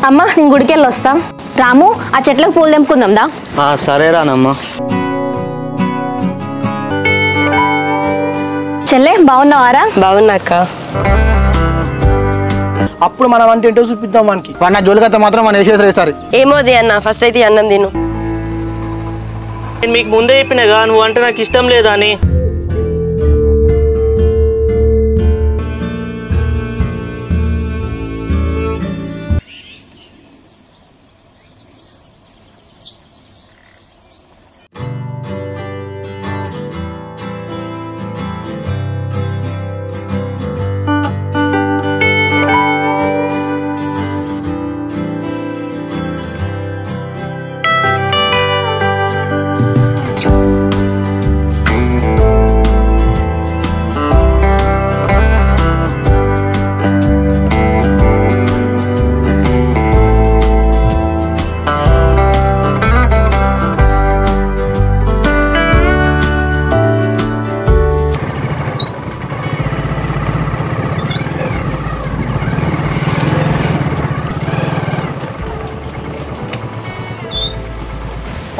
అమ్మ నేను గుడికి వెళ్ళి వస్తా. రాము ఆ చెట్లకు పూలు తెంపుకుందాం దా. సరేరానమ్మా. చెల్లె బాగున్నావారా? బాగున్నా అక్క. అప్పుడు మనం అంటే ఏంటో చూపిద్దాం మనకి. వాడిన జోలికైతే మాత్రం మన వేసేస్తారు. ఏమోది అన్న, ఫస్ట్ అయితే అన్నం తిను. నేను మీకు ముందే చెప్పినగా నువ్వు అంటే నాకు ఇష్టం లేదా అని.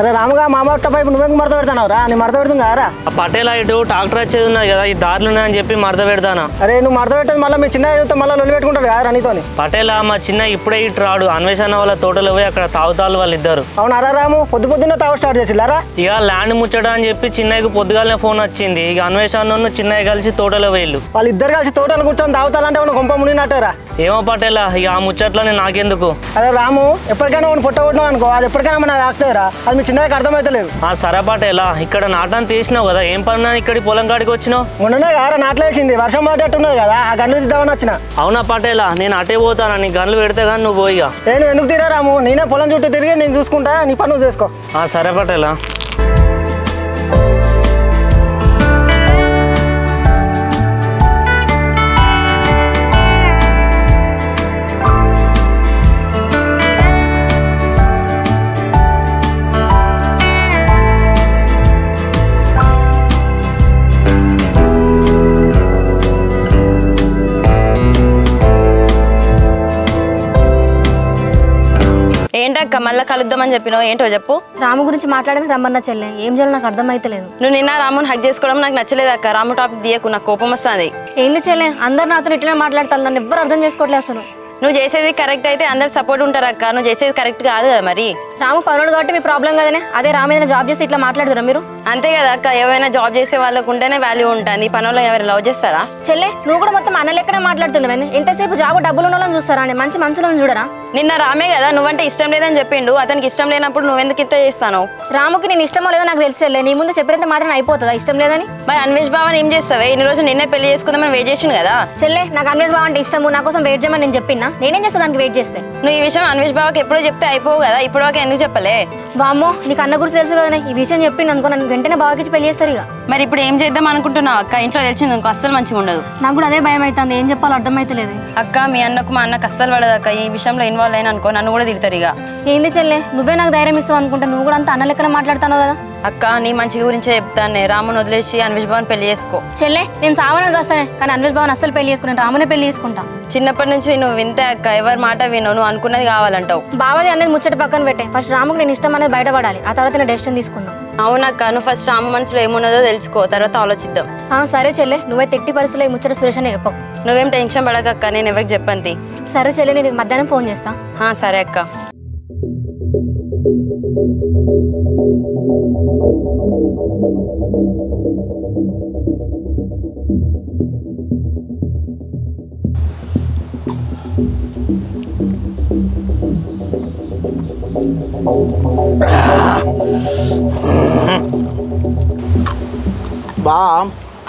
అరే రాముగా మామ పైపు నువ్వెందుకు మడత పెడతావు రా? నేను మడత పెడుతుంది కదరా. ఆ పటేలా ఇటు ట్రాక్టర్ వచ్చేది ఉన్నది కదా, ఈ దారులు ఉన్నాయని చెప్పి మడత పెడతానా. అరే నువ్వు మడత పెట్టేది మళ్ళీ మీ చిన్న చదివితే మళ్ళీ లొల్లి పెట్టుకుంటారు కదా నీతో. పటేలా మా చిన్న ఇప్పుడే ఇటు రాడు, అన్వేషణ వాళ్ళ తోటలో పోయి అక్కడ తాగుతాలు వాళ్ళిద్దరు. అవును అరా రాము, పొద్దున్నే తాగు స్టార్ట్ చేసిల్లారా? ఇక ల్యాండ్ ముచ్చట అని చెప్పి చిన్నయ్యకు పొద్దుగాలనే ఫోన్ వచ్చింది. ఇక అన్వేషణ చిన్నయ్య కలిసి తోటలో వేళ్ళు. వాళ్ళిద్దరు కలిసి తోటలు కూర్చొని తాగుతాలంటే మనం కొంప మునిగినట్టారా? ఏమో పటేలా, ఇక ఆ ముచ్చట్లని నాకెందుకు. అదే రాము, ఎప్పటికైనా మనం పొట్ట కొట్టినాం అనుకో, అది ఎప్పటికైనా మన తాగుతారా? అది మీ చిన్నకి అర్థమైతలేదు. సరే పటేలా, ఇక్కడ నాటని తీసినావు కదా, ఏం పన్నా ఇక్కడి పొలం కాడికి వచ్చినావు? మొన్ననే కదా నాట్లు వేసింది, వర్షం పడేట్టున్నది కదా, ఆ గంటలు తీద్దామని వచ్చిన. అవునా పటేలా, నేను అటే పోతానా, నీ గన్లు పెడితే కానీ నువ్వు పోయిగా. నేను ఎందుకు తీరా రాము, నేనే పొలం చుట్టూ తిరిగి నేను చూసుకుంటా, నీ పని నువ్వు చేసుకో. సరే పటేలా. ఏంటక్క మళ్ళీ కలుద్దామని చెప్పినావు, ఏంటో చెప్పు. రాము గురించి మాట్లాడడానికి రమ్మన్న చెల్లె, ఏం చేయాలో నాకు అర్థమైతలేదు. నువ్వు నిన్న రాముని హక్ చేసుకోవడం నాకు నచ్చలేదు అక్క. రాము టాపిక్ తీయకు, నాకు కోపం వస్తుంది. ఏంది చెల్లె, అందరు నాతో ఇట్లనే మాట్లాడతారు, నన్ను ఎవ్వరు అర్థం చేసుకోవట్లేదు అసలు. నువ్వు చేసేది కరెక్ట్ అయితే అందరు సపోర్ట్ ఉంటారు అక్క, నువ్వు చేసేది కరెక్ట్ కాదు కదా. మరి రాము పనుడు కాబట్టి మీ ప్రాబ్లం కదనే, అదే రాము ఏదైనా జాబ్ చేసి ఇట్లా మాట్లాడుతురా మీరు? అంతే కదా అక్క, ఏమైనా జాబ్ చేసే వాళ్ళకు ఉంటేనే వాల్యూ ఉంటుంది. పనుల్లో ఎవరైనా లవ్ చేస్తారా? చెల్లె నువ్వు కూడా మొత్తం అన్న లెక్కనే మాట్లాడుతున్నావు. ఎంతసేపు జాబ్ డబ్బులు ఉన్న వాళ్ళని చూస్తారా అని, మంచి మంచులను చూడరా? నిన్న రామే కదా నువ్వంటే ఇష్టం లేదని చెప్పిండు, అతనికి ఇష్టం లేనప్పుడు నువ్వెందుకు ఇంత చేస్తాను? రాముకి నేను ఇష్టమో లేదో నాకు తెలుసు చెల్లె, నీ ముందు చెప్పినంత మాత్రం అయిపోతుందా ఇష్టం లేదని? మరి అన్వేష్ బావని ఏం చేస్తావే? ఇన్ని రోజు నిన్నే పెళ్లి చేసుకుందామని వెయిట్ చేసిండు కదా. చెల్లె నాకు అన్వేష్ బావ అంటే ఇష్టము, నా కోసం వెయిట్ చేయమని నేను చెప్పినా, నేనేం చేస్తా దానికి వెయిట్ చేస్తే? నువ్వు ఈ విషయం అన్వేష్ బావకి ఎప్పుడో చెప్తే అయిపోవు కదా, ఇప్పుడు వరకు ఎందుకు చెప్పలే? వామ్మో నీకు అన్న గురించి తెలుసు కదా, ఈ విషయం చెప్పింది అనుకో నన్ను వెంటనే బావకిచ్చి పెళ్లి చేస్తారు ఇక. మరి ఇప్పుడు ఏం చేద్దాం అనుకుంటున్నావు అక్క? ఇంట్లో తెలిసింది అనుకో అస్సలు మంచిగా ఉండదు. నాకు కూడా అదే భయం అవుతుంది, ఏం చెప్పాలో అర్థమైతలేదు. అక్క మీ అన్నకు మా అన్నకు అస్సలు పడదు అక్క, ఈ విషయంలో ఇన్వాల్వ్ అయిన అనుకో నన్ను కూడా తిడతారు ఇక. ఏంది చెల్లె నువ్వే నాకు ధైర్యం ఇస్తావు అనుకుంటా, నువ్వు కూడా అంత అన్న లెక్కన మాట్లాడుతావు కదా. అక్క నీ మంచి గురించే చెప్తాను, రాముని వదిలేసి అన్వేష్ బావని పెళ్లి చేసుకో. చెల్లె నేను సావన చేస్తానే, కానీ అన్వేష్ బావని అస్సలు పెళ్లి చేసుకున్నాను, రామునే పెళ్లి చేసుకుంటా. చిన్నప్పటి నుంచి నువ్వు వింతే అక్క, ఎవరి మాట వినవు, నువ్వు అనుకున్నది కావాలంటావు. బావది అనేది ముచ్చట పక్కన పెట్టే, ఫస్ట్ రాముకు నేను ఇష్టం అనేది బయటపడాలి, ఆ తర్వాత నేను డెసిషన్ తీసుకుందాం. అవునక్క, నువ్వు ఫస్ట్ రాము మనసులో ఏమున్నదో తెలుసుకో, తర్వాత ఆలోచిద్దాం. సరే చెల్లె, నువ్వైతే ఎట్టి పరిస్థితుల్లో ఈ ముచ్చట సురేష్ అనే చెప్పకు. నువ్వేం టెన్షన్ పడకక్క, నేను ఎవరికి చెప్పంతి. సరే చెల్లె, నేను మధ్యాహ్నం ఫోన్ చేస్తా. సరే అక్క. బా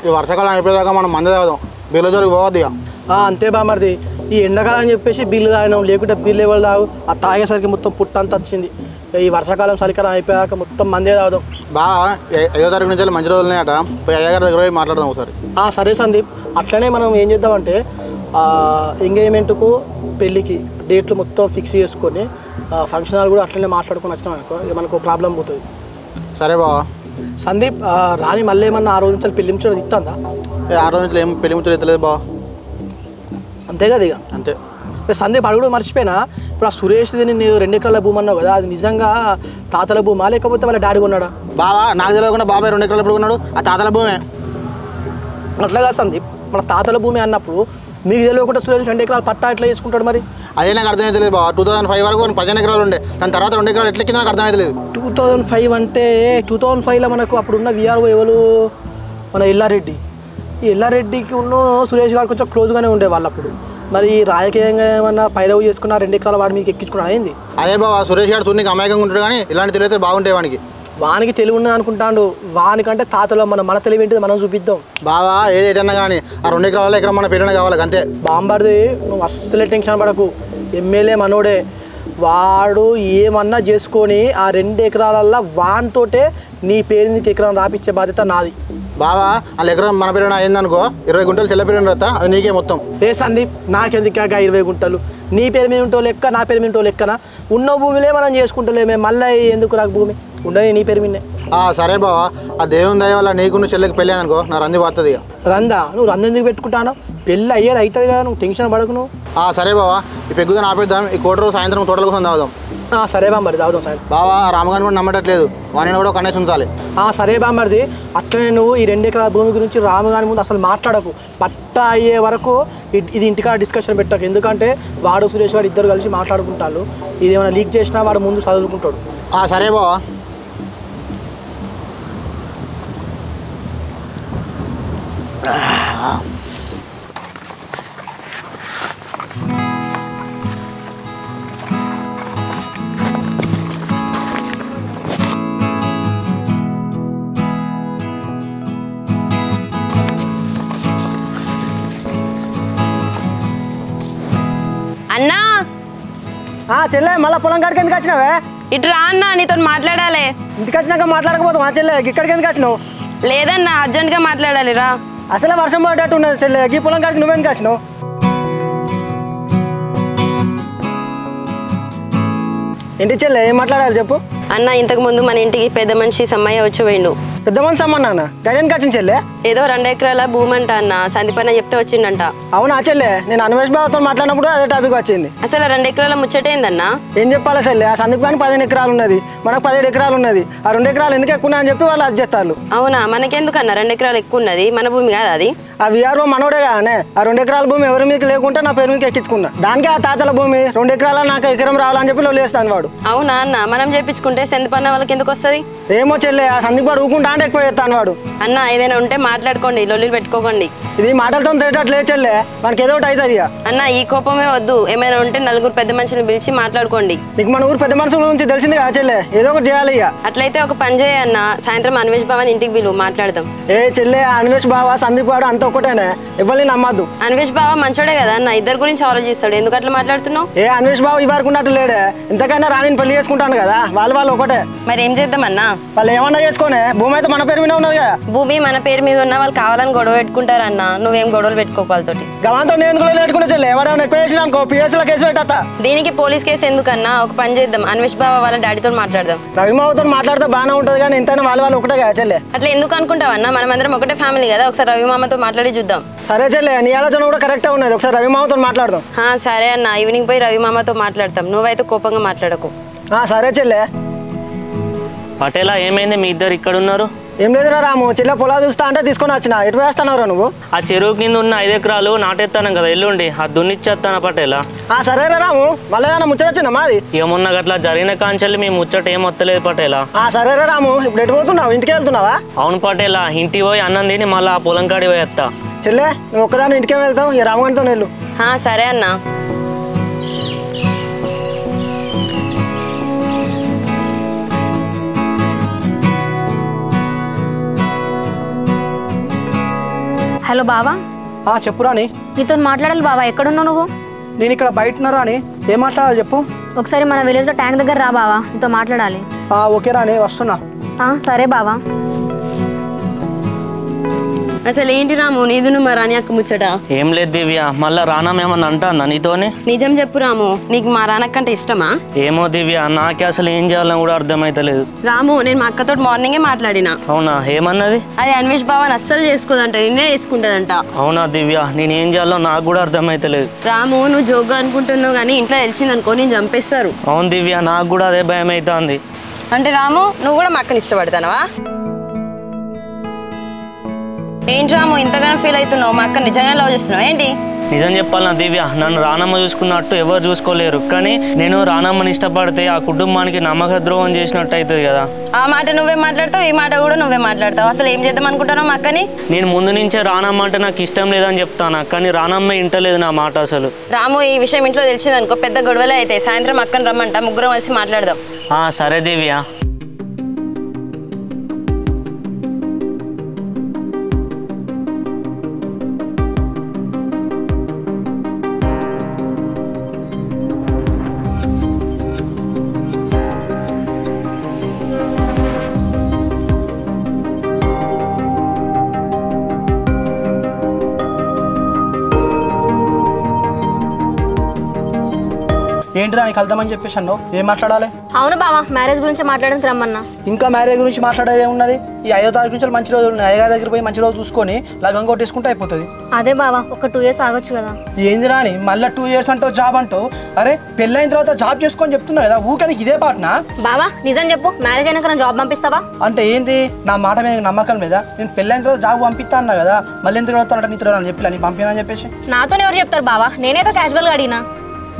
ఈ వర్షాకాలం అయిపోయేదాకా మనం మంది తాగుదాం, బిల్లు జోలికి పోవద్దు ఇక. అంతే బామర్ది, ఈ ఎండాకాలం అని చెప్పేసి బిల్లు తాగినాం, లేకుంటే బిల్లు ఎవరు తాగు, ఆ తాగేసరికి మొత్తం పుట్టంతా వచ్చింది. ఈ వర్షాకాలం చలికాలం అయిపోయాక మొత్తం మందే తాగుదాం. బా 5వ తారీఖు నుంచి మంచి రోజులు ఉన్నాయట, పోయి అయ్యగారి దగ్గర పోయి మాట్లాడదాం ఒకసారి. సరే సందీప్, అట్లనే మనం ఏం చేద్దామంటే ఎంగేజ్మెంట్కు పెళ్ళికి డేట్లు మొత్తం ఫిక్స్ చేసుకొని ఫంక్షన్ హాల్ కూడా అట్లనే మాట్లాడుకొని వచ్చినాం అనుకో, ఇక మనకు ప్రాబ్లం పోతుంది. సరే బావా. సందీప్ రాని మళ్ళీ ఏమన్నా ఆ రోజు నుంచి పెళ్లి ముచ్చట ఇస్తుందా? ఆ రోజు నుంచి ఏం పెళ్లి ముచ్చట ఎత్తలేదు బావా. అంతే కదా ఇక. అంతే. సందీప్ అడుగుడు మర్చిపోయినా ఇప్పుడు ఆ సురేష్ది నేను 2 ఎకరాల భూమి అన్నావు కదా, అది నిజంగా తాతల భూమా లేకపోతే వాళ్ళ డాడీ కొన్నాడా? బావా నాకు తెలియకుండా బాబాయ్ 2 ఎకరాలు ఎప్పుడు కొన్నాడు? ఆ తాతల భూమే. అట్లాగా సందీప్, మన తాతల భూమి అన్నప్పుడు మీకు తెలియకుండా సురేష్ 2 ఎకరాలు పట్టా ఎట్లా చేసుకుంటాడు మరి? అదే నాకు అర్థమవుతలేదు బావ. 2005 వరకు 15 ఎకరాలు ఉండే, దాని తర్వాత 2 ఎకరాలు ఎట్లా కింద నాకు అర్థమవుతలేదు. 2005 అంటే 2005లో మనకు అప్పుడున్న విఆర్ఓ ఎవరు? మన ఎల్లారెడ్డి. ఈ ఎల్లారెడ్డికి ఉన్న సురేష్ గారు కొంచెం క్లోజ్గానే ఉండేవాళ్ళు అప్పుడు. మరి రాజకీయంగా ఏమన్నా పైరవ్ చేసుకున్న 2 ఎకరాల వాడు మీకు ఎక్కించుకున్నా అయింది? అదే బావ, సురేష్ గారు చూడడానికి అమాయకంగా ఉంటాడు, కానీ ఇలాంటి తెలివితే బాగుంటాయి వానికి. వానికి తెలివి ఉన్నది అనుకుంటాడు, వానికంటే తాతలో మన తెలివి ఏంటిది మనం చూపిద్దాం. బావా ఏదైనా కానీ ఆ 2 ఎకరాల ఎకరం మన పేరునే కావాలి అంతే. బాంబర్ది నువ్వు అస్సలే టెన్షన్ పడకు, ఎమ్మెల్యే మనోడే, వాడు ఏమన్నా చేసుకొని ఆ 2 ఎకరాలల్లో వానితోటే నీ పేరు నీకు ఎకరం రాపిచ్చే బాధ్యత నాది. బావా వాళ్ళ ఎకరం మన పేరున అయిందనుకో 20 గుంటలు చెల్ల పేరు రత, అది నీకే మొత్తం. ఏ సందీప్, నాకెందుకు 20 గుంటలు? నీ పేరు మీద ఉంటో లెక్క, నా పేరు మీద ఉంటో లెక్కనా? ఉన్న భూమిలే మనం చేసుకుంటలేమే, మళ్ళీ ఎందుకు నాకు భూమి ఉండని నీ పేరు మీదే. సరే బావా, ఆ దేవుని దయ వల్ల నీకు చెల్లెకి పెళ్ళి అనుకో నా రంది పడుతుంది. ఇక రందా? నువ్వు రంద ఎందుకు పెట్టుకుంటాను? పెళ్ళి అయ్యేది అవుతుంది కదా, నువ్వు టెన్షన్ పడకు నువ్వు. సరే బావా, ఈ పెగ్గుతో ఆపేద్దాం, ఈ కోటరు సాయంత్రం తోటల కోసం తాగుదాం. సరే బామ్మది, తాగుదాం సాయంత్రం. బావా రామగారిని కూడా నమ్మటట్లేదు, వాడిని కూడా కనేసి ఉంచాలి. సరే బామ్మది, అట్లనే నువ్వు ఈ 2 ఎకరాల భూమి గురించి రామగాని ముందు అసలు మాట్లాడకు, పట్టా అయ్యే వరకు ఇది ఇంటికాడ డిస్కషన్ పెట్టకు. ఎందుకంటే వాడు సురేష్ గారు ఇద్దరు కలిసి మాట్లాడుకుంటారు, ఇది ఏమైనా లీక్ చేసినా వాడు ముందు చదువుకుంటాడు. సరే బావా. అన్నా చెల్లె, మళ్ళీ పొలం కాడికి ఎందుకు వచ్చినావే? ఇటు రా అన్నా, నీతో మాట్లాడాలి. ఇంటికి వచ్చినాక మాట్లాడకపోతాం. చెల్లె ఇక్కడికి ఎందుకు వచ్చినావు? లేదన్నా, అర్జెంట్గా మాట్లాడాలి రా. అసలే వర్షం పడేటట్టు ఉన్నది చెల్లె, ఈ పొలం కాడికి నువ్వెందుకు వచ్చినావు? ఏంటి చెల్లె, ఏం మాట్లాడాలి చెప్పు. అన్న, ఇంతకు ముందు మన ఇంటికి పెద్ద మనిషి సమ్మయ్య వచ్చి పోయిండు. పెద్ద మనిషి అమ్మన్నా గైడెన్కి వచ్చింది చెల్లె? ఏదో 2 ఎకరాల భూమి అంట అన్న, సందీపన్న చెప్తే వచ్చిండంట. అవునా చెల్లె? నేను అన్వేష్ బాబుతో మాట్లాడినప్పుడు అదే టాపిక్ వచ్చింది. అసలు 2 ఎకరాల ముచ్చటేందన్నా? ఏం చెప్పాలి చెల్లె, ఆ సందీప్ కానీ 15 ఎకరాలు ఉన్నది, మనకు 17 ఎకరాలు ఉన్నది. ఆ 2 ఎకరాలు ఎందుకు ఎక్కువ అని చెప్పి వాళ్ళు అది చేస్తారు. అవునా? మనకెందుకన్నా 2 ఎకరాలు ఎక్కువ ఉన్నది, మన భూమి కాదు అది. ఆ విఆర్ఓ మనోడే కానీ ఆ 2 ఎకరాల భూమి ఎవరి మీకు లేకుంటే నా పేరు మీకు ఎక్కించుకున్నా. దానికి ఆ తాతల భూమి 2 ఎకరాల నాకు ఎకరం రావాలని చెప్పి వాళ్ళు వేస్తాను వాడు. అవునా అన్న? మనం చేపించుకుంటే సందీపన్న వాళ్ళకి ఎందుకు వస్తుంది? ఏమో చెల్లె, ఆ సందీప్ వాడు ఊకుంటా అంటే ఎక్కువ చేస్తాను వాడు. అన్న, ఏదైనా ఉంటే మాట్లాడుకోండి, లొల్లిలు పెట్టుకోకండి. ఇది మాటలతో తేటట్లే చెల్లె, మనకి ఏదో ఒకటి అవుతుంది. అన్న, ఈ కోపమే వద్దు, ఏమైనా ఉంటే 4 పెద్ద మనుషులు పిలిచి మాట్లాడుకోండి. నీకు మన ఊరు పెద్ద మనుషుల గురించి తెలిసింది కదా చెల్లె, ఏదో ఒకటి చేయాలి. ఇక అట్లయితే ఒక పని చేయన్న, సాయంత్రం అన్వేష్ బావని ఇంటికి పిలువు, మాట్లాడదాం. ఏ చెల్లె, అన్వేష్ బావ సందీప్ వాడు అంత ఒకటేనే, ఎవరిని నమ్మద్దు. అన్వేష్ బావ మంచోడే కదా అన్న, ఇద్దరు గురించి ఆలోచిస్తాడు, ఎందుకు అట్లా మాట్లాడుతున్నావు? ఏ అన్వేష్ బావ ఇవరకు ఉన్నట్టు లేడే, ఇంతకైనా రాణిని పెళ్లి చేసుకుంటాను కదా, వాళ్ళు ఒకటే. మరి ఏం చేద్దామన్నా? వాళ్ళు ఏమన్నా చేసుకునే, భూమి అయితే మన పేరు మీద ఉన్నది కదా. భూమి మన పేరు మీద ఉన్న వాళ్ళు కావాలని గొడవ పెట్టుకుంటారన్న, నువ్వేం గొడవలు పెట్టుకోకు వాళ్ళతోటి. గవంతో నేను కూడా పెట్టుకునే చెల్లె, ఎవరైనా ఎక్కువ చేసిన అనుకో పిఎస్లో కేసు పెట్టా. దీనికి పోలీస్ కేసు ఎందుకన్నా? ఒక పని చేద్దాం, అన్వేష్ బావ వాళ్ళ డాడీతో మాట్లాడదాం. రవిమావతో మాట్లాడితే బాగానే ఉంటుంది, కానీ ఇంతైనా వాళ్ళు ఒకటే కదా చెల్లె. అట్లా ఎందుకు అనుకుంటావన్నా? మనమందరం ఒకటే ఫ్యామిలీ కదా, ఒకసారి రవిమామతో మాట్లాడి చూద్దాం. సరే చెల్లె, నీ ఆలోచన కూడా కరెక్టే ఉన్నది, ఒకసారి రవిమామతో మాట్లాడదాం. సరే అన్న, ఈవినింగ్ పోయి రవిమామతో మాట్లాడతాం, నువ్వైతే కోపంగా మాట్లాడకు. సరే చెల్లె. పటేలా ఏమైంది, మీ ఇద్దరు ఇక్కడ ఉన్నారు? ఏం లేదురా రాము, చెల్లె పొలా చూస్తా అంటే తీసుకొని వచ్చిన. ఎటు వేస్తానవరా నువ్వు? ఆ చెరువు కింద ఉన్న 5 ఎకరాలు నాటేస్తాను కదా, ఎల్లుండి అది దున్నిచ్చేస్తాను పటేలా. సరేరా రాము, మళ్ళీ ఏదైనా ముచ్చట వచ్చిందా మాది? ఏమున్నా గట్లా జరిగిన కాంచెల్లి మీ ముచ్చట ఏం వస్తలేదు పటేలా. సరేరా రాము, ఇప్పుడు ఎటు పోతున్నావు? ఇంటికి వెళ్తున్నావా? అవును పటేలా, ఇంటికి పోయి అన్నం తిని మళ్ళీ ఆ పొలం కాడి పోయేస్తా. చెల్లె, నువ్వు ఒక్కదాన్ని ఇంటికే వెళ్తావు, ఈ రాముగారితో వెళ్ళు. సరే అన్న. హలో బావా. చెప్పు రాని. నీతో మాట్లాడాలి బావా, ఎక్కడున్నావు నువ్వు? నేను ఇక్కడ బయట ఉన్నా రాని, ఏం మాట్లాడాలి చెప్పు. ఒకసారి మన విలేజ్లో ట్యాంక్ దగ్గర రా బావా, నీతో మాట్లాడాలి. ఓకే రాని, వస్తున్నా. సరే బావా. అసలు ఏంటి రాము నీదును మా రాణి అక్క ముచ్చట? ఏం లేదు దివ్య, మళ్ళీ రానమ్మ ఏమన్నా అంటుందా నీతోని? నిజం చెప్పు రాము, నీకు మా రానక్క అంటే ఇష్టమా? ఏమో దివ్య, నాకే అసలు ఏం చేయాలని కూడా అర్థమైతలేదు. రాము నేను మా అక్కతో మార్నింగే మాట్లాడినా. అవునా? ఏమన్నది? అది అన్వేష్ బావని అస్సలు చేసుకోదంట, నిన్నే చేసుకుంటదంట. అవునా దివ్య, నేనేం చేయాలో నాకు కూడా అర్థమైతలేదు. రాము నువ్వు జోగ్గా అనుకుంటున్నావు కానీ ఇంట్లో తెలిసిందనుకో నేను చంపేస్తారు. అవును దివ్య, నాకు కూడా అదే భయం అవుతుంది. అంటే రాము నువ్వు కూడా మా అక్కని ఇష్టపడతానవా? ఏంటి రాము ఇంతగానో ఫీల్ అవుతున్నావు? మా అక్క నిజంగా లవ్ చేస్తున్నావు ఏంటి? నిజం చెప్పాలన్నా దివ్య, నన్ను రానమ్మ చూసుకున్నట్టు ఎవరు చూసుకోలేరు. కానీ నేను రానమ్మని ఇష్టపడితే ఆ కుటుంబానికి నమ్మక ద్రోహం చేసినట్టు అవుతుంది కదా. ఆ మాట నువ్వే మాట్లాడతావు, ఈ మాట కూడా నువ్వే మాట్లాడతావు. అసలు ఏం చేద్దాం అనుకుంటున్నావు మా అక్కని? నేను ముందు నుంచే రానమ్మ అంటే నాకు ఇష్టం లేదని చెప్తాను, కానీ రానమ్మ ఇంటలేదు నా మాట అసలు. రాము ఈ విషయం ఇంట్లో తెలిసిందనుకో పెద్ద గొడవలే అయితే సాయంత్రం అక్కని రమ్మంట, ముగ్గురం కలిసి మాట్లాడదాం. సరే దివ్య. ఏంటి రాని కలుద్దామని చెప్పేసి అన్నావు, ఏం మాట్లాడాలి? అవును బావా, మ్యారేజ్ గురించి మాట్లాడడానికి రమ్మన్నా. ఇంకా మ్యారేజ్ గురించి మాట్లాడేది ఉన్నది. ఈ 5వ తారీఖు నుంచి మంచి రోజులు ఉన్నాయి, అయ్యగారి దగ్గర పోయి మంచి రోజు చూసుకొని లగం కొట్టేసుకుంటే అయిపోతుంది. అదే బావా, ఒక 2 years ఆగొచ్చు కదా. ఏంది రాని మళ్ళీ 2 years అంటావు జాబ్ అంటావు? అరే పెళ్ళైన తర్వాత జాబ్ చేసుకొని చెప్తున్నావు కదా, ఊకనికి ఇదే పాటనా? బావా నిజం చెప్పు, మ్యారేజ్ అయినాక నా జాబ్ పంపిస్తావా? అంటే ఏంది నా మాట మీద నమ్మకం మీద? నేను పెళ్ళైన తర్వాత జాబ్ పంపిస్తా అన్నా కదా, మళ్ళీ ఎందుకు అడుగుతానంటే నీతో చెప్పిలా నీ పంపినా చెప్పేసి. నాతోనే ఎవరు చెప్తారు బావా, నేనేదో క్యాజువల్గా అడిగినా.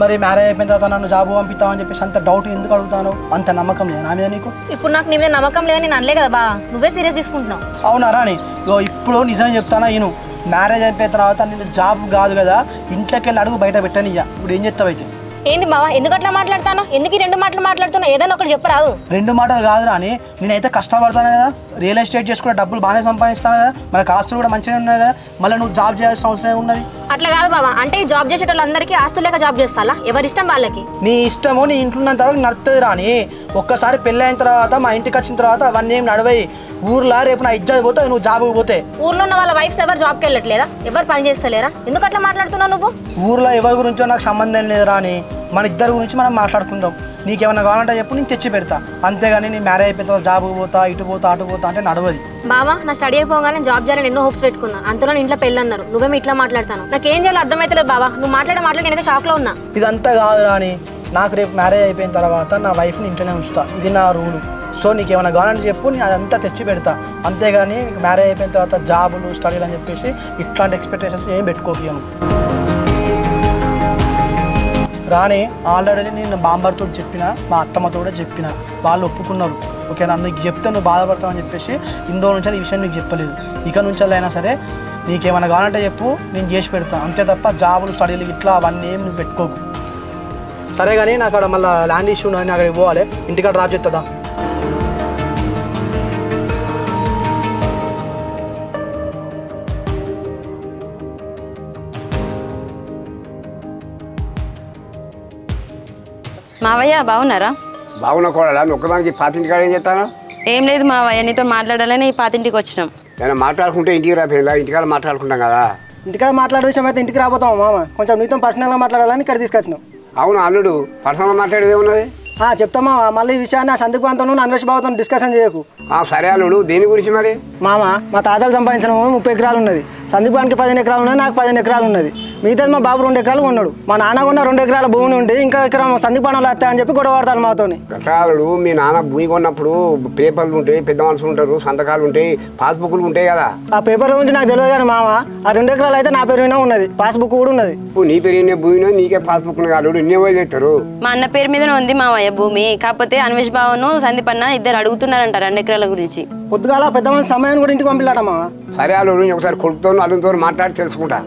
మరి మ్యారేజ్ అయిపోయిన తర్వాత నన్ను జాబ్ పంపిస్తామని చెప్పేసి అంత డౌట్ ఎందుకు అడుగుతాను? అంత నమ్మకం లేదు నా మీద నీకు? ఇప్పుడు నాకు నీ మీద నమ్మకం లేదని నేను అనలే కదా బా, నువ్వే సీరియస్ తీసుకుంటున్నావు. అవునా రాని, ఇప్పుడు నిజం చెప్తానా నేను, మ్యారేజ్ అయిపోయిన తర్వాత నేను జాబ్ కాదు కదా ఇంట్లోకి వెళ్ళి అడుగు బయట పెట్టనియ్యా. ఇప్పుడు ఏం చెప్తావు అయితే? ఏంది బావా ఎందుకు అట్లా మాట్లాడతాను? ఎందుకు ఈ 2 మాటలు మాట్లాడుతున్నావు? ఏదైనా ఒకటి చెప్పరాదు. 2 మాటలు కాదు రాని, నేనైతే కష్టపడతాను కదా, రియల్ ఎస్టేట్ చేసుకునే డబ్బులు బాగానే సంపాదిస్తాను కదా, మనకు ఆస్తులు కూడా మంచిగా ఉన్నాయి కదా, మళ్ళీ నువ్వు జాబ్ చేయాల్సిన అవసరం ఉన్నది. అట్లా కాదు బావా, అంటే ఈ జాబ్ చేసే వాళ్ళందరికీ ఆస్తులు లేక జాబ్ చేస్తాలా? ఎవరి ఇష్టం వాళ్ళకి. నీ ఇష్టము, నీ ఇంట్లో ఉన్నంత వరకు నడుతుంది రాని. ఒక్కసారి పెళ్ళి అయిన తర్వాత మా ఇంటికి వచ్చిన తర్వాత అవన్నీ ఏం నడవయి. ఊర్లో రేపు నా ఇజ్జత్ పోతే నువ్వు జాబ్కి పోతే. ఊర్లో ఉన్న వాళ్ళ వైఫ్స్ ఎవరు జాబ్కి వెళ్ళట్లేదా? ఎవరు పని చేస్తలేరా? ఎందుకు అట్లా మాట్లాడుతున్నావు నువ్వు? ఊర్లో ఎవరి గురించో నాకు సంబంధం లేదు రాని, మన ఇద్దరి గురించి మనం మాట్లాడుకుందాం. నీకేమన్నా కావాలంటే చెప్పు, నేను తెచ్చి పెడతా. అంతేగాని నీ మ్యారేజ్ అయిపోయిన తర్వాత జాబ్కి పోతా, ఇటు పోతా, అటు పోతా అంటే నడవది. బావా నా స్టడీ అయిపోగానే జాబ్ చేయాలని ఎన్నో హోప్స్ పెట్టుకున్నా, అంతలో ఇంట్లో పెళ్ళి అన్నారు, నువ్వేమో ఇట్లా మాట్లాడతాను. నాకు ఏం చేయాలో అర్థమైతలేదు బావా, నువ్వు మాట్లాడి నేనైతే షాక్లో ఉన్నా. ఇదంతా కాదు రాని, నాకు రేపు మ్యారేజ్ అయిపోయిన తర్వాత నా వైఫ్ని ఇంట్లోనే ఉంచుతా, ఇది నా రూలు. సో నీకేమైనా కావాలంటే చెప్పు, నేను అదంతా తెచ్చి పెడతా. అంతేగాని మ్యారేజ్ అయిపోయిన తర్వాత జాబులు స్టడీలు అని చెప్పేసి ఇట్లాంటి ఎక్స్పెక్టేషన్స్ ఏం పెట్టుకోకియను రాని. ఆల్రెడీ నేను బాంబర్తో చెప్పిన, మా అత్తమ్మతో కూడా చెప్పిన, వాళ్ళు ఒప్పుకున్నారు. ఓకేనా, నీకు చెప్తే నువ్వు బాధపడతావని చెప్పేసి ఇన్ని రోజుల నుంచి ఈ విషయం నీకు చెప్పలేదు. ఇక నుంచి అయినా సరే నీకేమైనా కావాలంటే చెప్పు, నేను చేసి పెడతాను. అంతే తప్ప జాబులు స్టడీలు ఇట్లా అవన్నీ ఏం నువ్వు పెట్టుకోకు. సరే కానీ నాకు అక్కడ మళ్ళీ ల్యాండ్ ఇష్యూ నేను అక్కడికి పోవాలి, ఇంటికాడ డ్రాప్ చేస్తుందా? మావయ్య బాగున్నారా? బాగున్నా కూడా ఒక్కదానికి పాతింటికాడ ఏం చేస్తాను? ఏం లేదు మావయ్య, నీతో మాట్లాడాలని ఈ పాతింటికి వచ్చినాం. నేను మాట్లాడుకుంటే ఇంటికి రాపోయినా, ఇంటికాడ మాట్లాడుకుంటాం కదా. ఇంటికాడ మాట్లాడే విషయం అయితే ఇంటికి రాబోతాం మామ, కొంచెం నీతో పర్సనల్గా మాట్లాడాలని ఇక్కడ తీసుకొచ్చినాం. అవును అల్లుడు, పర్సనల్ మాట్లాడేది ఏమున్నది? చెప్తామా, మళ్ళీ ఈ విషయాన్ని ఆ సందీప్ అంతా అన్వేష్ బాబుతో డిస్కషన్ చేయకు. సరే అల్లుడు, దేని గురించి మరి? మామ మా తాతలు సంపాదించిన 30 ఎకరాలు ఉన్నది, సందీప్ గారికి 15 ఎకరాలు ఉన్నది, నాకు 15 ఎకరాలు ఉన్నది. మిగతాది మా బాబు 2 ఎకరాలు ఉన్నాడు. మా నాన్న కొన్న 2 ఎకరాల భూమిని ఉండి ఇంకా ఎకరం సందీప్ అన్నలు వస్తాయని చెప్పి గొడవ పడతాను మాతోని. అల్లుడు, మీ నాన్న భూమి కొన్నప్పుడు పేపర్లు ఉంటాయి, పెద్ద మనుషులు ఉంటారు, సంతకాలు ఉంటాయి, పాస్బుక్లు ఉంటాయి కదా. ఆ పేపర్ల గురించి నాకు తెలియదు కానీ మామ, ఆ 2 ఎకరాలు అయితే నా పేరునే ఉన్నది, పాస్బుక్ కూడా ఉన్నది. నీ పేరు భూమి నీకే పాస్బుక్ అల్లుడు, ఇన్ని వాళ్ళు చేస్తారు. మా అన్న పేరు మీదనే ఉంది మావయ్య భూమి, కాకపోతే అన్వేష్ బావను సందీప్ అన్న ఇద్దరు అడుగుతున్నారంట 2 ఎకరాల గురించి. పొద్దుగాల పెద్ద మంది సమయాన్ని కూడా ఇంటికి పంపిలాట మామ. సరే అల్లుడు, ఒకసారి కొడుకుతో అల్లుతో మాట్లాడి తెలుసుకుంటా.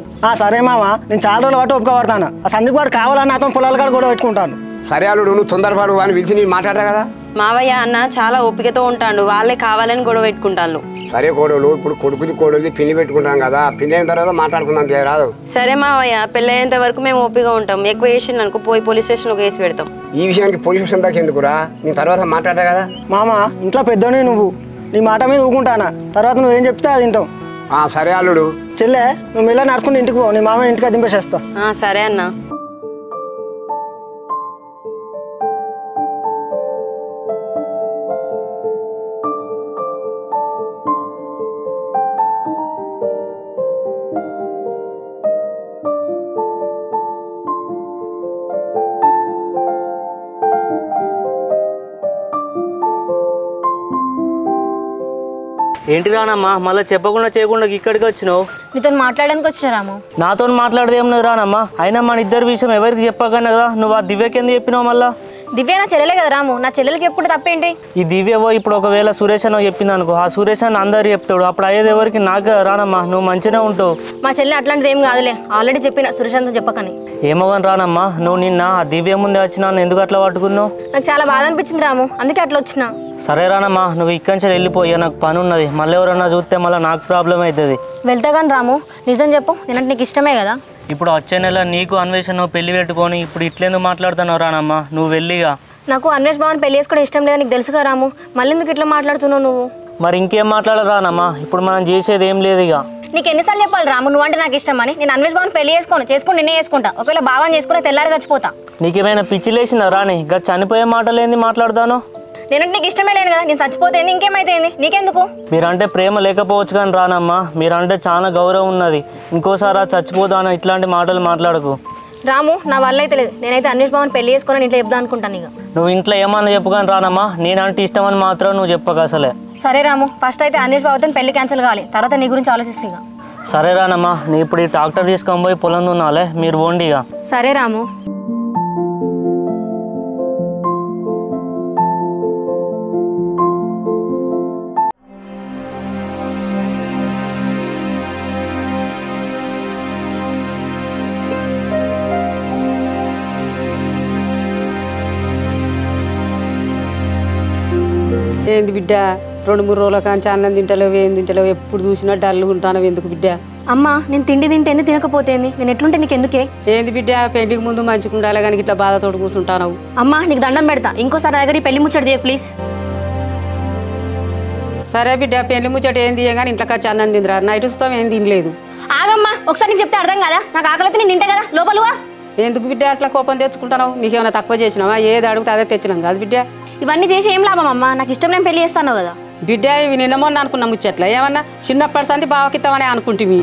సరే మామ, నేను చాలా రోజులు బట్టి ఒప్పుకోబడతాను. ఆ సందీప్ గారు కావాలని అతను పొలాల కాడ కూడా పెట్టుకుంటాను. సరే అల్లుడు, నువ్వు తొందరపాటు అని పిలిచి నేను మాట్లాడతా కదా. మావయ్య అన్న చాలా ఓపికతో ఉంటాడు, వాళ్ళే కావాలని గొడవ పెట్టుకుంటాను. సరే కోడలు, ఇప్పుడు కొడుకుది కోడలిది పిల్లి పెట్టుకుంటాం కదా, పిల్లి అయిన తర్వాత మాట్లాడుకుందాం రాదు. సరే మావయ్య, పెళ్ళి అయ్యేంత వరకు మేము ఓపికగా ఉంటాం. ఎక్కువ చేసిండు అనుకో పోయి పోలీస్ స్టేషన్ ఒక కేసు పెడతాం. ఈ విషయానికి పోలీస్ స్టేషన్ దాకా ఎందుకురా, నేను తర్వాత మాట్లాడతా కదా. మామ ఇంట్లో పెద్దోని నువ్వు, నీ మాట మీద ఊకుంటానా, తర్వాత నువ్వేం చెప్తే అది వింటాం. సరే అల్లుడు. చెల్లె నువ్వు మెల్ల నడుచుకుంటే ఇంటికి పో, నీ మామ ఇంటికి దింపేసేస్తా. సరే అన్న. ఏంటి రానమ్మా మళ్ళీ చెప్పకుండా చేయకుండా ఇక్కడికి వచ్చినావు? నీతో మాట్లాడడానికి వచ్చిన రాము. నాతో మాట్లాడదే ఏమన్నది రానమ్మా? అయినా మన ఇద్దరి విషయం ఎవరికి చెప్పకన్నా కదా నువ్వు ఆ దివ్యకి ఎందుకు చెప్పినావు? మళ్ళీ దివ్య నా చెల్లెలే కదా రాము, నా చెల్లెలకి ఎప్పుడు తప్పేంటి? ఈ దివ్యవో ఇప్పుడు ఒకవేళ సురేష్ అన్న చెప్పింది అనుకో, ఆ సురేష్ అన్న అందరు చెప్తాడు, అప్పుడు అయ్యేది ఎవరికి? నాకు రానమ్మా, నువ్వు మంచిగా ఉంటావు. మా చెల్లె అట్లాంటిది ఏం కాదులే, ఆల్రెడీ చెప్పిన సురేషంతో చెప్పకని. ఏమో కానీ రానమ్మా, నువ్వు నిన్న ఆ దివ్య ముందే వచ్చినా ఎందుకు అట్లా పట్టుకున్నావు? నాకు చాలా బాధ అనిపించింది రాము, అందుకే అట్లా వచ్చిన. సరే రానమ్మా, నువ్వు ఇక్కడి నుంచి వెళ్ళిపోయా, నాకు పని ఉన్నది. మళ్ళీ ఎవరన్నా చూస్తే మళ్ళీ నాకు ప్రాబ్లం అవుతుంది. వెళ్తా కానీ రాము, నిజం చెప్పు, నేనంటే నీకు ఇష్టమే కదా? ఇప్పుడు వచ్చే నెల నీకు అన్వేషణ పెళ్లి పెట్టుకొని ఇప్పుడు ఇట్లేందుకు మాట్లాడుతున్నావు రానమ్మా? నువ్వు వెళ్ళిగా. నాకు అన్వేష్ బావని పెళ్లి చేసుకోవడం ఇష్టం లేదా నీకు తెలుసుగా రాము, మళ్ళీ ఎందుకు ఇట్లా మాట్లాడుతున్నావు నువ్వు? మరి ఇంకేం మాట్లాడరానమ్మా, ఇప్పుడు మనం చేసేది ఏం లేదు ఇక. నీకు ఎన్నిసార్లు చెప్పాలి రాము, నువ్వు అంటే నాకు ఇష్టం అని? నేను అన్వేష్ బావని పెళ్లి చేసుకొని నిన్నే చేసుకుంటా. ఒకవేళ బావని చేసుకుని తెల్లారి చచ్చిపోతా. నీకేమైనా పిచ్చి లేచిందా రాని? ఇక చనిపోయే మాటలు ఏంది మాట్లాడతాను? నేనంటే నీకు ఇష్టమే లేదు కదా, నేను చచ్చిపోతే ఇంకేమైతే నీకెందుకు? మీరంటే ప్రేమ లేకపోవచ్చు కానీ రానమ్మా, మీరంటే చాలా గౌరవం ఉన్నది. ఇంకోసారి చచ్చిపోతాను ఇట్లాంటి మాటలు మాట్లాడకు రాము. నా వల్ల అయితే లేదు, నేనైతే అన్వేష్ బావని పెళ్లి చేసుకొని ఇంట్లో చెప్దాం అనుకుంటాను. ఇక నువ్వు ఇంట్లో ఏమన్నా చెప్పుకొని రానమ్మా, నేనంటే ఇష్టమని మాత్రం నువ్వు చెప్పక అసలే. సరే రాము, ఫస్ట్ అయితే అన్వేష్ బావతో పెళ్లి క్యాన్సిల్ కావాలి, తర్వాత నీ గురించి ఆలోచిస్తే. ఇక సరే రానమ్మా, నీ ఇప్పుడు ఈ ట్రాక్టర్ తీసుకొని పోయి పొలం దున్నాలే, మీరు పోండి ఇక. సరే రాము. ఏంది బిడ్డ 2-3 రోజుల కాంచి అన్నం తింటలేవు, ఏం తింటలేవు, ఎప్పుడు చూసినా డల్గా ఉంటాను. ఎందుకు బిడ్డ? అమ్మా, నేను తిండి తింటేంది తినకపోతేంది, నేను ఎట్లుంటే నీకు ఎందుకే? ఏంది బిడ్డ, పెళ్లికి ముందు మంచిగా ఉండాలి కానీ ఇట్లా బాధతోడు కూర్చుంటావు. అమ్మా నీకు దండం పెడతా, ఇంకోసారి దగ్గర పెళ్లి ముచ్చట తీయ ప్లీజ్. సరే బిడ్డ, పెళ్లి ముచ్చట ఏం తీయగాని ఇంట్లో వచ్చి అన్నం తిందిరా, నైట్ వస్తాం ఏం తినలేదు. ఆగమ్మా, ఒకసారి నీకు చెప్తే అర్థం కదా, నాకు ఆకలి అయితే నేను తింటా కదా, లోపలుగా. ఎందుకు బిడ్డ అట్లా కోపం తెచ్చుకుంటావు? నీకేమైనా తక్కువ చేసినావా? ఏది అడిగితే అదే తెచ్చినాం కాదు బిడ్డ. ఇవన్నీ చేసి ఏం లాభం అమ్మా, నాకు ఇష్టం నేను పెళ్లి చేస్తాను కదా. బిడ్డ ఇవి నిన్న మొన్న అనుకున్నా ముచ్చట్లా, ఏమన్నా చిన్నప్పటి సంది బావకిస్తామని అనుకుంటుంది.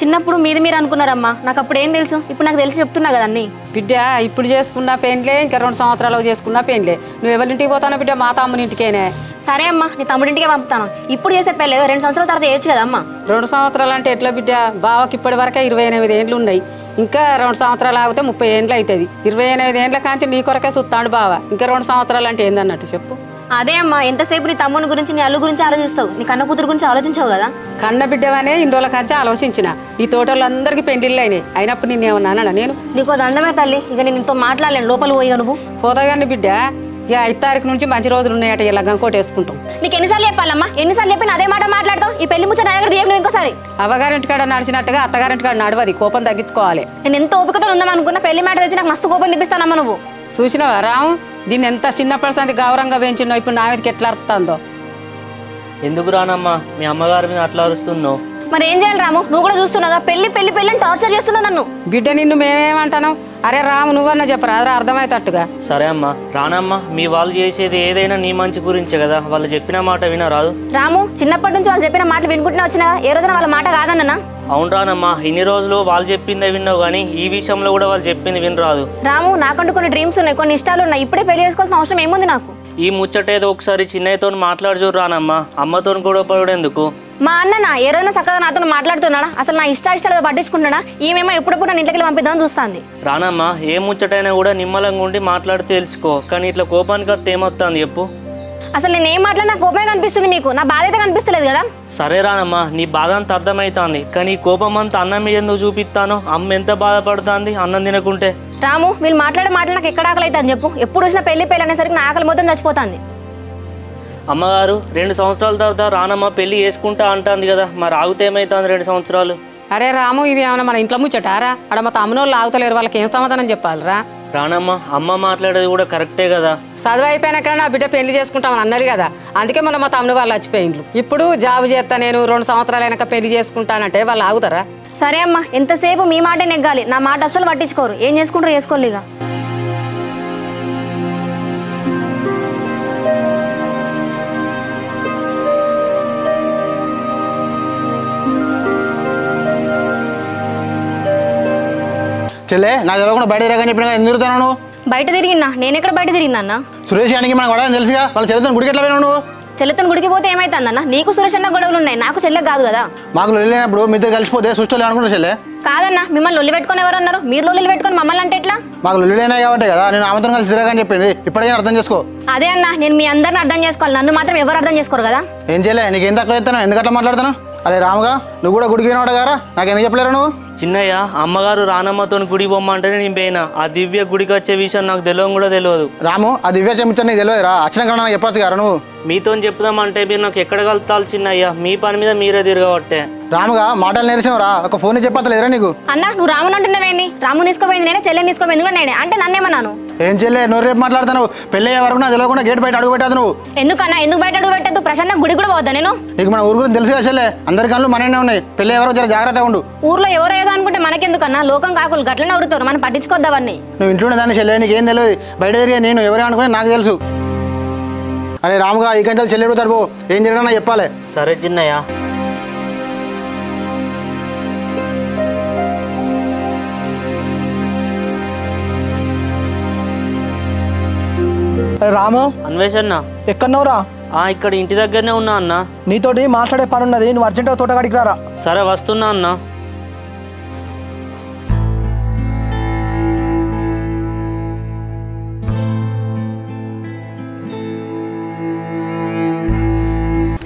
చిన్నప్పుడు మీరు అనుకున్నారమ్మా, నాకు అప్పుడు ఏం తెలుసు, ఇప్పుడు నాకు తెలిసి చెప్తున్నా కదా అన్నీ. బిడ్డ ఇప్పుడు చేసుకున్న పెళ్ళే, ఇంకా 2 సంవత్సరాలకు చేసుకున్న పెళ్ళే. నువ్వు ఎవరింటికి పోతానో బిడ్డ? మా తమ్ముని ఇంటికేనే. సరే అమ్మా, నీ తమ్ముడింటికే పంపుతాను. ఇప్పుడు చేసే పెళ్ళి 2 సంవత్సరాల తర్వాత చేయొచ్చు కదా అమ్మా. 2 సంవత్సరాలు అంటే ఎట్లా బిడ్డ? బావకి ఇప్పటి వరకే 28 ఏండ్లు ఉన్నాయి, ఇంకా 2 సంవత్సరాలు ఆగితే 30 ఏండ్లు అవుతుంది. 28 ఏండ్ల కాంచి నీ కొరకే చూస్తాడు బావ, ఇంకా 2 సంవత్సరాలు అంటే ఏందన్నట్టు చెప్పు. అదే అమ్మా, ఎంతసేపు నీ తమ్ముని గురించి, నీ అల్లు గురించి ఆలోచిస్తావు, నీ కన్న కూతురు గురించి ఆలోచించావు కదా. కన్న బిడ్డవనే ఇన్ని రోజుల కాంచి ఆలోచించిన. ఈ తోటలందరికీ పెళ్లిళ్ళు అయినాయి, అయినప్పుడు నిన్నేమన్నానా నేను? నీకు దండమే తల్లి, ఇక నేను నీతో మాట్లాడలేను, లోపల పోయిగా నువ్వు. పోతాగాని బిడ్డ, ఇక 5 తారీఖు నుంచి మంచి రోజులు ఉన్నాయట, ఇలా గంకోట వేసుకుంటాం. నీకు ఎన్నిసార్లు చెప్పాలమ్మా, ఎన్నిసార్లు చెప్పిన అదే మాట మాట్లాడతావు. ఈ పెళ్లి ముచ్చట దగ్గర తీయకు ఇంకోసారి. అవ్వగారింటికాడ నడిచినట్టుగా అత్తగారింటికాడ నడవది, కోపం తగ్గించుకోవాలి. నేను ఎంత ఓపికతో ఉందాం అనుకున్నా, పెళ్లి మాట తెచ్చి నాకు మస్తు కోపం తెప్పిస్తానమ్మా నువ్వు. చూసినావా రాము, దీన్ని ఎంత చిన్నప్పటి సంది గౌరవంగా పెంచినావు, ఇప్పుడు నా మీదకి ఎట్లా అరుస్తుందో. ఎందుకు రానమ్మా, మీ అమ్మగారి మీద అట్లా అరుస్తున్నావు? మరి ఏం చేయాలి రాము, నువ్వు కూడా చూస్తున్నావు పెళ్లి పెళ్లి పెళ్లి అని టార్చర్ చేస్తున్నావు నన్ను. బిడ్డ నిన్ను మేమేమంటాను? అరే రాము, నువ్వన్నా చెప్పరా అర్థమవుతట్టుగా. సరే అమ్మా, రానమ్మా, మీ వాళ్ళు చేసేది ఏదైనా నీ మంచి గురించే కదా, వాళ్ళు చెప్పిన మాట వినరాదు? రాము, చిన్నప్పటి నుంచి వాళ్ళు చెప్పిన మాటలు వినుకుంటున్నా వచ్చినా, ఏ రోజున వాళ్ళ మాట కాదన్నా? అవును రానమ్మా, ఇన్ని రోజులు వాళ్ళు చెప్పిందే విన్నావు కానీ ఈ విషయంలో కూడా వాళ్ళు చెప్పింది వినరాదు. రాము, నాకంటూ కొన్ని డ్రీమ్స్ ఉన్నాయి, కొన్ని ఇష్టాలు ఉన్నాయి, ఇప్పుడే పెళ్లి చేసుకోవాల్సిన అవసరం ఏముంది నాకు? ఈ ముచ్చటేదో ఒకసారి చిన్నయ్యతో మాట్లాడి చూడు రానమ్మా, అమ్మతో కూడా పడేందుకు. మా అన్న ఏ రోజైనా చక్కగా నాతో మాట్లాడుతున్నాడా? అసలు నా ఇష్టాలు పట్టించుకుంటాడా? ఈమెమో ఎప్పుడప్పుడు నన్ను ఇంటికి పంపిద్దామని చూస్తుంది. రానమ్మా, ఏ ముచ్చటైనా కూడా నిమ్మలంగా ఉండి మాట్లాడి తెలుసుకో, కానీ ఇట్లా కోపానికి వస్తే ఏమొస్తుంది చెప్పు? అసలు నేను ఏం మాట్లాడినా కోపమే కనిపిస్తుంది మీకు, నా బాధ అయితే కనిపిస్తలేదు కదా. సరే రానమ్మా, నీ బాధ అంతా అర్థమవుతుంది, కానీ ఈ కోపం అంతా అన్నం మీద ఎందుకు చూపిస్తాను? అమ్మ ఎంత బాధపడుతుంది అన్నం తినకుంటే. రాము, వీళ్ళు మాట్లాడే మాటలు నాకు ఎక్కడ ఆకలి అవుతుంది చెప్పు? ఎప్పుడు వచ్చినా పెళ్లి అనేసరికి నా ఆకలి మొత్తం చచ్చిపోతుంది. అమ్మగారు 2 సంవత్సరాల తర్వాత రానమ్మ పెళ్లి చేసుకుంటా అంటుంది కదా, మరి ఆగితే ఏమవుతుంది 2 సంవత్సరాలు? అరే రాము, ఇది ఏమన్నా మన ఇంట్లో ముచ్చటారా? అక్కడ మా తమ్మునోళ్ళు ఆగుతలేరు, వాళ్ళకి ఏం సమాధానం చెప్పాలిరా? రానమ్మ అమ్మ మాట్లాడేది కూడా కరెక్టే కదా. చదువు అయిపోయినాక నా బిడ్డ పెళ్లి చేసుకుంటామని అన్నది కదా, అందుకే మొన్న మా తమ్ముడు వాళ్ళు చచ్చిపోయిండ్రు. ఇప్పుడు జాబ్ చేస్తా నేను 2 సంవత్సరాలు అయినాక పెళ్లి చేసుకుంటానంటే వాళ్ళు ఆగుతారా? సరే అమ్మా, ఎంతసేపు మీ మాట నెగ్గాలి, నా మాట అస్సలు పట్టించుకోరు. ఏం చేసుకుంటారు చేసుకోవాలి ఇక. చెల్లే నాకు తెలియకుండా బయట తిరగని చెప్పిన ఎందుకు తిరుగుతాను నువ్వు? బయట తిరిగినా? నేను ఎక్కడ బయట తిరిగినా అన్న? సురేష్ గారికి మనకు కూడా తెలుసుగా, వాళ్ళ చెల్లితో గుడికి ఎట్లా పోయినావు నువ్వు? చెల్లెతను గుడికి పోతే ఏమైతుందన్న? నీకు సురేష్ అన్న గొడవలు ఉన్నాయి, నాకు చెల్లె కాదు కదా. మాకు వెళ్ళినప్పుడు మీ ఇద్దరు కలిసిపోతే సృష్టిలో అనుకుంటా చెల్లె. కాదన్నా, మిమ్మల్ని లొల్లి పెట్టుకొని ఎవరు అన్నారు? మీరు లొల్లి పెట్టుకొని మమ్మల్ని అంటే ఎట్లా? మాకు లొల్లిలేనాయి కాబట్టి కదా నేను ఆమెతో కలిసి తిరగని చెప్పింది. ఇప్పటికైనా అర్థం చేసుకో. అదే అన్న, నేను మీ అందరిని అర్థం చేసుకోవాలి, నన్ను మాత్రం ఎవరు అర్థం చేసుకోరు కదా. ఏం చేయలే, నీకు ఏం తక్కువ చెప్తాను, ఎందుకు అట్లా మాట్లాడుతాను? అరే రాముగా, నువ్వు కూడా గుడికి పోయినాడు గారా, నాకు ఎందుకు చెప్పలేరు నువ్వు? చిన్నయ్య అమ్మగారు రానమ్మతో గుడికి పోమ్మంటేనే నేను పోయినా. ఆ దివ్య గుడికి వచ్చే విషయం నాకు తెలియదు కూడా తెలియదు. రాము, ఆ దివ్య చెప్తాను నీకు తెలియదు రా, వచ్చిన కన్నా నాకు చెప్పచ్చు గారా నువ్వు? మీతో చెప్తామంటే మీరు నాకు ఎక్కడ కలుతాలి చిన్నయ్య, మీ పని మీద మీరే తిరగబట్టే. రాముగా మాటలు నేర్చావు రా, ఒక ఫోన్ చెప్పలేదురా నీకు? అన్న నువ్వు రాముని అంటున్నావేంది? రాముని తీసుకోపోయింది నేనే, చెల్లెని తీసుకోపోయింది కూడా నేనే, అంటే నన్నేమన్నాను? ఏం చెల్లె, నువ్వు రేపు మాట్లాడుతున్నావు? పెళ్ళి అయ్యే వరకు నాకు తెలియకుండా గేట్ బయట అడుగు పెట్టదు నువ్వు. ఎందుకన్నా, ఎందుకు బయట అడుగు పెట్టద్దు? ప్రశాంతంగా గుడి కూడా పోద్దా నేను? నీకు మన ఊరు గురించి తెలుసు కదా చెల్లె, అందరి కళ్ళు మననే ఉన్నాయి. పెళ్ళి ఎవరో జర జాగ్రత్తగా ఉండు. ఊర్లో ఎవరో ఏదో అనుకుంటే మనకెందుకన్నా? లోకం కాకులు గట్లనే ఉరుతారు, మనం పట్టించుకోద్దావన్నీ. నువ్వు ఇంట్లో దాన్ని చెల్లె, నీకు ఏం తెలియదు. బయట తిరిగి నేను ఎవరే అనుకుని నాకు తెలుసు. అరే రాముగా, ఈ కంచెలు చెల్లె అడుగుతాడు పో, ఏం జరిగినా నాకు చెప్పాలి. సరే చిన్నయ్య. రాము, అన్వేషణ ఎక్కడున్నావురా? ఇక్కడ ఇంటి దగ్గరనే ఉన్నా అన్న. నీతోటి మాట్లాడే పని ఉన్నది, నువ్వు అర్జెంటుగా తోటగాడికి రారా. సరే వస్తున్నా అన్న.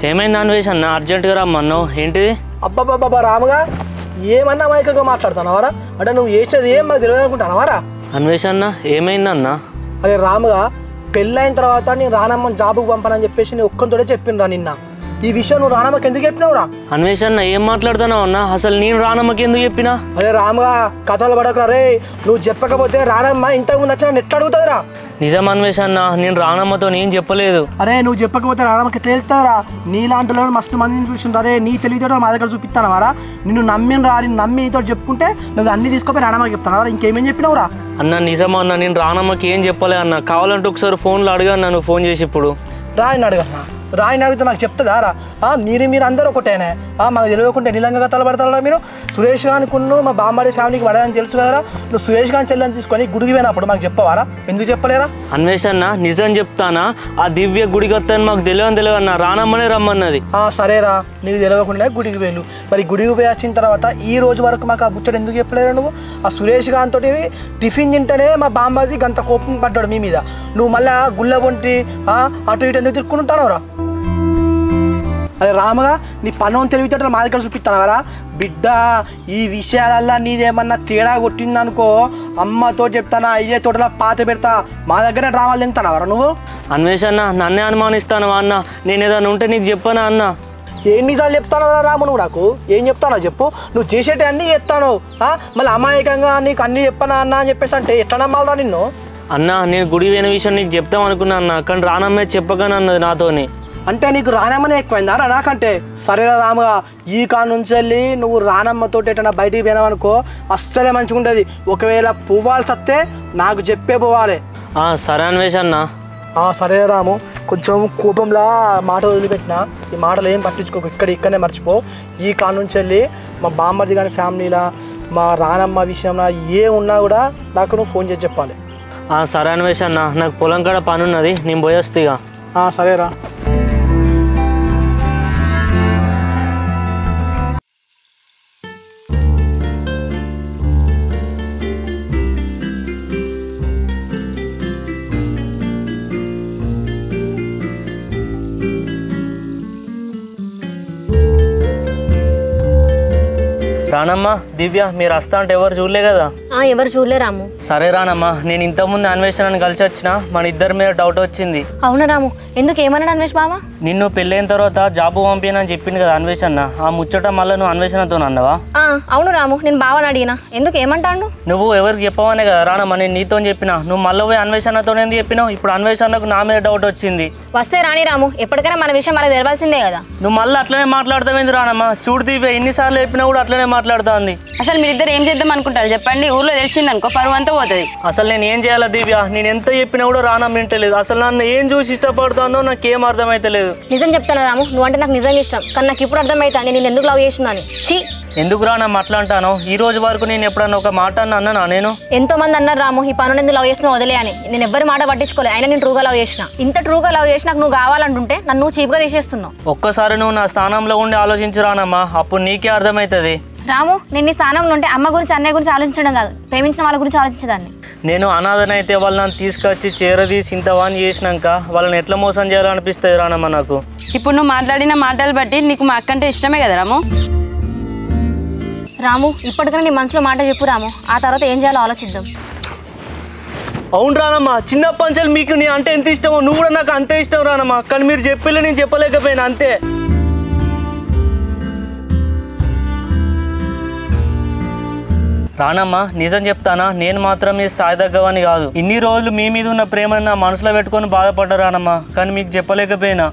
ఏమైంది అన్వేషణ, అర్జెంటుగా రమ్మన్నావు? ఏంటిది? అబ్బాబ్బాబ్బా రాముగా, ఏమన్నా మైకగా మాట్లాడుతున్నావారా? అంటే నువ్వు చేసేది ఏం మాకు తెలియదు అనుకుంటున్నావారా? అన్వేషణ ఏమైందన్నా? అరే రాముగా, పెళ్ళైన తర్వాత నేను రానమ్మని జాబుకు పంపనని చెప్పేసి నేను ఒక్కరితోనే చెప్పిండ్రా నిన్న. ఈ విషయం నువ్వు రానమ్మకి ఎందుకు చెప్పినావురా? అన్వేషణ ఏం మాట్లాడుతున్నావు అన్న? అసలు నేను రానమ్మకి ఎందుకు చెప్పినా? అరే రాముగా, కథలు పడకురా రే. నువ్వు చెప్పకపోతే రానమ్మ ఇంతకు ముందు వచ్చిన ఎట్లా అడుగుతుందిరా? నిజం అన్వేషణ, నేను రానమ్మతో నేను చెప్పలేదు. అరే నువ్వు చెప్పకపోతే రానమ్మకి ఎట్లా వెళ్తారా? నీలాంటి మస్తు మందిని చూసింటారే, నీ తెలివితో మా దగ్గర చూపిస్తానవారా? నిన్ను నమ్మినరా, నిన్ను నమ్మి నీతో చెప్పుకుంటే నువ్వు అన్ని తీసుకుపోయి రానమ్మకి చెప్తానవారా? ఇంకేమేం చెప్పినావురా? అన్న నిజమా అన్న, నేను రానమ్మకి ఏం చెప్పలే అన్న. కావాలంటే ఒకసారి ఫోన్లో అడిగాను, నువ్వు ఫోన్ చేసి ఇప్పుడు. రాయని అడగన్నా, రాయని అడిగితే నాకు చెప్తుందా రా? మీరు అందరూ ఒకటేనే, మాకు తెలియకుండా నీలంగా తలబడతారా మీరు? సురేష్ గానికున్ను మా బామ్మడి ఫ్యామిలీకి పడదని తెలుసు కదరా. నువ్వు సురేష్ గాని చెల్లెని తీసుకొని గుడికి పోయినప్పుడు మాకు చెప్పవారా? ఎందుకు చెప్పలేరా? అన్వేషణ నిజం చెప్తానా, ఆ దివ్య గుడికి వస్తాను మాకు తెలియదు అన్న, రానమ్మనే రమ్మన్నది. సరేరా, నీకు తెలియకుండా గుడికి వెళ్ళు. మరి గుడికి పోయి వచ్చిన తర్వాత ఈ రోజు వరకు మాకు ఆ ముచ్చట ఎందుకు చెప్పలేరా నువ్వు? ఆ సురేష్ గానితో టిఫిన్ తింటేనే మా బామ్మది గంత కోపం పడ్డాడు మీ మీద. నువ్వు మళ్ళీ గుళ్ళ వంటి అటు ఇటు ఎందుకు తిరుక్కుంటానవరా? అరే రాముగా, నీ పన్ను తెలివితేటలు మా దగ్గర చూపిస్తానవరా? బిడ్డ, ఈ విషయాలల్లా నీదేమన్నా తేడా కొట్టిందనుకో అమ్మతో చెప్తానా, అయ్యే తోటలా పాత పెడతా. మా దగ్గర డ్రామాలు తింటానవరా నువ్వు? అన్వేషణ నన్నే అనుమానిస్తాను అన్న, నేను ఏదైనా ఉంటే నీకు చెప్పానా అన్న? ఏం నిజాలు చెప్తానో రాము నువ్వు? నాకు ఏం చెప్తానో చెప్పు. నువ్వు చేసేటి అన్నీ చెప్తాను, మళ్ళీ అమాయకంగా నీకు అన్నీ చెప్పనా అన్న అని చెప్పేసి అంటే ఎట్లా నమ్మాలరా నిన్ను? అన్న నేను గుడి పోయిన విషయం నీకు చెప్తాం అనుకున్నా అన్న, కానీ రానమ్మే చెప్పగానే అన్నది నాతోని. అంటే నీకు రానమ్మనే ఎక్కువైందా రా నాకంటే? సరేనా రాముగా, ఈ కాడ నుంచి వెళ్ళి నువ్వు రానమ్మతో ఎటన్నా బయటికి పోయినావనుకో అస్సలే మంచిగా ఉంటుంది. ఒకవేళ పువ్వాలి సత్తే నాకు చెప్పే పోవాలి. సరే అన్వేషణ. సరే రాము, కొంచెం కోపంలా మాట వదిలిపెట్టిన, ఈ మాటలు ఏం పట్టించుకోకు, ఇక్కడనే మర్చిపో. ఈ కాడ నుంచి వెళ్ళి మా బామ్మర్ది కానీ ఫ్యామిలీలా మా రానమ్మ విషయంలో ఏ ఉన్నా కూడా నాకు నువ్వు ఫోన్ చేసి చెప్పాలి. సరే అన్వేషణ, నాకు పొలం కాడ పని ఉన్నది, నేను పోయేస్తా. సరేరా. రానమ్మ దివ్య మీరు వస్తా అంటే ఎవరు చూడలే కదా? ఎవరు చూడలే రాము. సరే రానమ్మ, నేను ఇంతకుముందు అన్వేషణని కలిసి వచ్చిన మన ఇద్దరి మీద డౌట్ వచ్చింది. అవునా రాము? ఎందుకు ఏమన్నాడు అన్వేష్ బావ? నిన్ను పెళ్ళైన తర్వాత జాబ్ పంపినని చెప్పింది కదా అన్వేషణ, ఆ ముచ్చట మళ్ళీ నువ్వు అన్వేషణతో అన్నావా? అవును రాము, నేను బావని అడిగినా. ఎందుకు ఏమంటాడు? నువ్వు ఎవరికి చెప్పవనే కదా రానమ్మ, నేను నీతో చెప్పినా. నువ్వు మళ్ళీ పోయి అన్వేషణతో ఎందుకు చెప్పినావు? ఇప్పుడు అన్వేషణకు నా మీద డౌట్ వచ్చింది. వస్తే రాని రాము, ఎప్పటికైనా మన విషయం మనకు తెలవాల్సిందే కదా. నువ్వు మళ్ళీ అట్లనే మాట్లాడతావేంది రానమ్మ? చూడు దివ్య ఎన్నిసార్లు చెప్పినా కూడా అట్లనే మాట్లాడుతుంది. అసలు మీరిద్దరు ఏం చేద్దాం అనుకుంటారు చెప్పండి? ఊర్లో తెలిసింది అనుకో పరువు అంతా పోతుంది. అసలు నేను ఏం చేయాలా దివ్య? నేను ఎంత చెప్పినా కూడా రానమ్మ వింటలేదు. అసలు నన్ను ఏం చూసి ఇష్టపడుతుందో నాకేం అర్థమైతలేదు. నిజం చెప్తాను రాము, నువ్వు అంటే నాకు నిజంగా ఇష్టం, కానీ నాకు ఇప్పుడు అర్థమైతా నేను ఎందుకు లవ్ చేస్తున్నాను. ఛీ, ఎందుకు రానమ్మ అట్లా అంటాను? ఈ రోజు వరకు నేను ఎప్పుడన్నా ఒక మాట అన్నా? నేను ఎంతో మంది అన్నారు రాము, ఈ పనులు ఎందుకు లవ్ చేసినా వదిలే అని. నేను ఎవరి మాట పట్టించుకోలేదు, అయినా నేను ట్రూగా లవ్ చేసిన. ఇంత ట్రూగా లవ్ చేసి నాకు నువ్వు కావాలంటుంటే నన్ను చీప్గా తీసేస్తున్నావు. ఒక్కసారి నువ్వు నా స్థానంలో ఉండి ఆలోచించు రానమ్మ, అప్పుడు నీకే అర్థమవుతుంది. రాము, నేను నీ స్థానంలో ఉంటే అమ్మ గురించి అన్నయ్య గురించి ఆలోచించడం కాదు, ప్రేమించిన వాళ్ళ గురించి ఆలోచించదాన్ని. నేను అనాథనైతే వాళ్ళని తీసుకొచ్చి చేరదీసి ఇంతవాన్ని చేసినాక వాళ్ళని ఎట్లా మోసం చేయాలనిపిస్తుంది రానమ్మ నాకు. ఇప్పుడు నువ్వు మాట్లాడిన మాటలు బట్టి నీకు మా అక్క అంటే ఇష్టమే కదా రాము? రాము, ఇప్పటికైనా నీ మనసులో మాట చెప్పు రాము, ఆ తర్వాత ఏం చేయాలో ఆలోచిద్దాం. అవును రానమ్మ, చిన్నప్పటి నుంచి మీకు నీ అంటే ఎంత ఇష్టమో నువ్వు కూడా నాకు అంతే ఇష్టం రానమ్మ. కానీ మీరు చెప్పలే, నేను చెప్పలేకపోయినా అంతే. రానమ్మ నిజం చెప్తానా, నేను మాత్రం మీ స్థాయి తగ్గవని కాదు. ఇన్ని రోజులు మీ మీద ఉన్న ప్రేమని నా మనసులో పెట్టుకొని బాధపడ్డా రానమ్మ, కానీ మీకు చెప్పలేకపోయినా.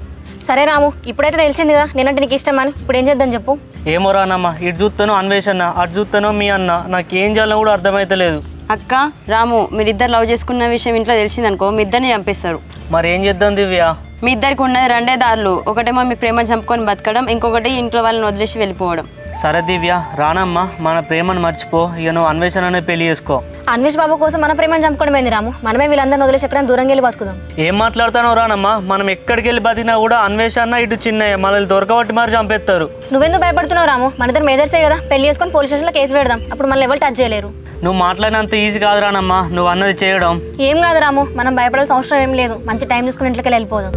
సరే రాము, ఇప్పుడైతే తెలిసింది కదా నేనంటే నీకు ఇష్టం అని. ఇప్పుడు ఏం చేద్దాం చెప్పు. ఏమో రానమ్మ, ఇటు చూస్తానో అన్వేషణ, అటు చూస్తానో మీ అన్న, నాకేం చేయాలో కూడా అర్థమైతలేదు. అక్క రాము, మీరిద్దరు లవ్ చేసుకున్న విషయం ఇంట్లో తెలిసిందనుకో మీ ఇద్దరిని చంపేస్తారు. మరి ఏం చేద్దాం దివ్య? మీ ఇద్దరికి ఉన్నది రెండే దారులు, ఒకటేమో మీ ప్రేమను చంపుకొని బతకడం, ఇంకొకటి ఇంట్లో వాళ్ళని వదిలేసి వెళ్ళిపోవడం. సరే దివ్య, రానమ్మ మన ప్రేమను మర్చిపో, ఇక నువ్వు అన్వేషణనే పెళ్లి చేసుకో. అన్వేష్ బాబు కోసం మన ప్రేమను చంపుకోవడం ఏంది రాము? మనమే వీళ్ళందరిని వదిలేసి ఎక్కడ దూరంగా వెళ్ళి బతుకుదాం. ఏం మాట్లాడతానో రానమ్మ, మనం ఎక్కడికి వెళ్ళి బతికినా కూడా అన్వేషణ ఇటు చిన్నయ్య మనల్ని దొరకబట్టి మరి చంపేస్తారు. నువ్వెందుకు భయపడుతున్నావు రాము? మన ఇద్దరు మేజర్సే కదా, పెళ్లి చేసుకొని పోలీస్ స్టేషన్లో కేసు పెడదాం, అప్పుడు మనల్ని ఎవరు టచ్ చేయలేరు. నువ్వు మాట్లాడినంత ఈజీ కాదు రానమ్మ, నువ్వు అన్నది చేయడం. ఏం కాదు రాము, మనం భయపడాల్సిన అవసరం ఏం లేదు. మంచి టైం చూసుకుని ఇంట్లోకి వెళ్ళిపోదాం.